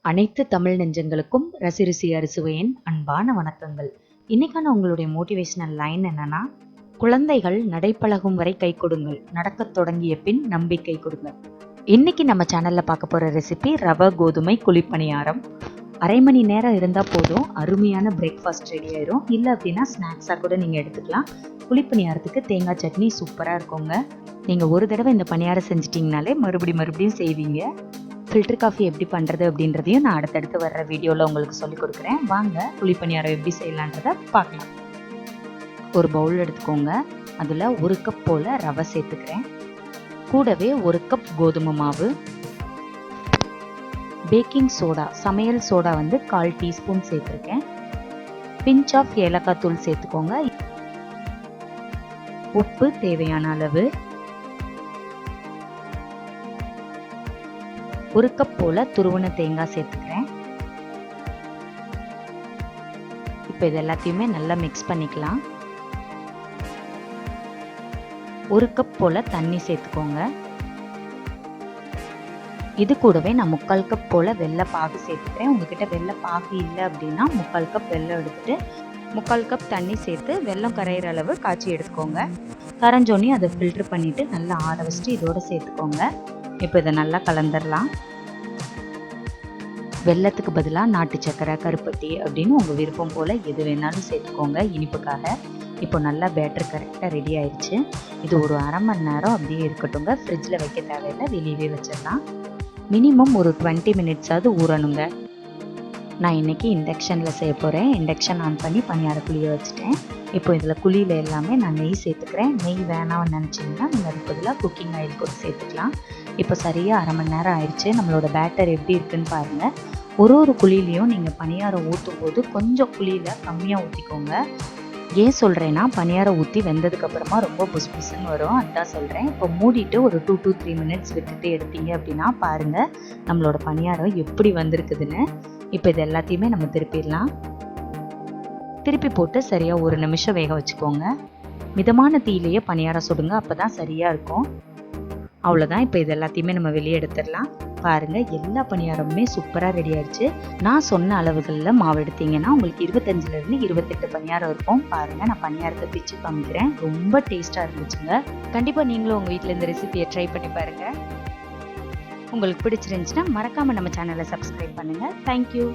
அனைத்து தமிழ் நெஞ்சங்களுக்கும் ரசி அறுசுவையின் அன்பான வணக்கங்கள். இன்னைக்கான உங்களுடைய மோட்டிவேஷனல் லைன் என்னன்னா, குழந்தைகள் நடைப்பழகும் வரை கை கொடுங்கள், நடக்கத் தொடங்கிய பின் நம்பிக்கை கொடுங்கள். இன்னைக்கு நம்ம சேனல்ல பார்க்க போற ரெசிபி ரவை கோதுமை குழிப்பணியாரம். அரை மணி நேரம் இருந்தால் போதும், அருமையான பிரேக்ஃபாஸ்ட் ரெடி ஆயிரும். இல்லை அப்படின்னா ஸ்நாக்ஸாக கூட நீங்கள் எடுத்துக்கலாம். குழிப்பணியாரத்துக்கு தேங்காய் சட்னி சூப்பராக இருக்குங்க. நீங்கள் ஒரு தடவை இந்த பணியாரம் செஞ்சிட்டிங்கனாலே மறுபடியும் செய்வீங்க. ஃபில்டர் காஃபி எப்படி பண்ணுறது அப்படின்றதையும் நான் அடுத்தடுத்து வர்ற வீடியோவில் உங்களுக்கு சொல்லிக் கொடுக்குறேன். வாங்க குழிப்பணியாரம் எப்படி செய்யலான்றதை பார்க்கலாம். ஒரு பவுல் எடுத்துக்கோங்க. அதில் 1 கப் போல் ரவை சேர்த்துக்கிறேன். கூடவே 1 கப் கோதுமை மாவு, பேக்கிங் சோடா, சமையல் சோடா 1/4 டீஸ்பூன் சேர்த்துருக்கேன். பிஞ்ச் ஆஃப் ஏலக்காய் தூள் சேர்த்துக்கோங்க. உப்பு தேவையான அளவு, 1 கப் போல துருவன தேங்காய் சேர்த்துக்கிறேன். இப்போ இது எல்லாத்தையுமே நல்லா மிக்ஸ் பண்ணிக்கலாம். 1 கப் போல தண்ணி சேர்த்துக்கோங்க. இது கூடவே நான் 3/4 கப் போல வெள்ளை பாகு சேர்த்துக்கிறேன். உங்ககிட்ட வெள்ளை பாகு இல்லை அப்படின்னா 3/4 கப் வெல்லம் எடுத்துட்டு 3/4 கப் தண்ணி சேர்த்து வெல்லம் கரையிற அளவு காய்ச்சி எடுத்துக்கோங்க. கரைஞ்சோன்னே அதை ஃபில்டர் பண்ணிட்டு நல்லா ஆற வச்சுட்டு இதோட சேர்த்துக்கோங்க. இப்போ இதை நல்லா கலந்துடலாம். வெல்லத்துக்கு பதிலாக நாட்டு சக்கரை, கருப்பட்டி அப்படின்னு உங்கள் விருப்பம் போல் எது வேணாலும் சேர்த்துக்கோங்க இனிப்புக்காக. இப்போ நல்லா பேட்டர் கரெக்டாக ரெடி ஆயிடுச்சு. இது ஒரு அரை மணி நேரம் அப்படியே இருக்கட்டுங்க. ஃப்ரிட்ஜில் வைக்க தேவையில்லை, வெளியவே வச்சிடலாம். மினிமம் ஒரு 20 மினிட்ஸாவது ஊறணுங்க. நான் இன்றைக்கி இண்டக்ஷனில் செய்ய போகிறேன். இண்டக்ஷன் ஆன் பண்ணி பணியார குழியை வச்சுட்டேன். இப்போ இதில் குழியில் எல்லாமே நான் நெய் சேர்த்துக்கிறேன். நெய் வேணாம்னு நினச்சிங்கன்னா நீங்கள் அதுக்கு பதிலாக குக்கிங் ஆயில் கூட சேர்த்துக்கலாம். இப்போ சரியாக அரை மணி நேரம் ஆயிடுச்சு. நம்மளோட பேட்டர் எப்படி இருக்குன்னு பாருங்கள். ஒரு குழியிலையும் நீங்கள் பணியாரம் ஊற்றும் போது கொஞ்சம் குழியில் கம்மியாக ஊற்றிக்கோங்க. ஏன் சொல்கிறேன்னா, பணியாரம் ஊற்றி வெந்ததுக்கப்புறமா ரொம்ப புஸ் புஸ்ன்னு வரும், அதுதான் சொல்கிறேன். இப்போ மூடிட்டு ஒரு 2 to 3 மினிட்ஸ் விட்டுட்டு எடுத்தீங்க அப்படின்னா பாருங்கள் நம்மளோட பணியாரம் எப்படி வந்திருக்குதுன்னு. இப்போ இது எல்லாத்தையுமே நம்ம திருப்பிடலாம். திருப்பி போட்டு சரியாக 1 நிமிஷம் வேக வச்சுக்கோங்க. மிதமான தீயிலேயே பணியாரம் சுடுங்க, அப்போ தான் சரியாக இருக்கும். அவ்வளோதான். இப்போ இது எல்லாத்தையுமே நம்ம வெளியே எடுத்துடலாம். பாருங்கள், எல்லா பணியாரமுமே சூப்பராக ரெடி ஆயிடுச்சு. நான் சொன்ன அளவுகளில் மாவு எடுத்தீங்கன்னா உங்களுக்கு 25லேருந்து 28 பணியாரம் இருக்கும். பாருங்கள், நான் பணியாரத்தை பிச்சு காமிக்கிறேன். ரொம்ப டேஸ்ட்டாக இருந்துச்சுங்க. கண்டிப்பாக நீங்களும் உங்கள் வீட்டில் இந்த ரெசிபியை ட்ரை பண்ணி பாருங்கள். உங்களுக்கு பிடிச்சிருந்துச்சுன்னா மறக்காமல் நம்ம சேனலை சப்ஸ்கிரைப் பண்ணுங்கள். தேங்க்யூ.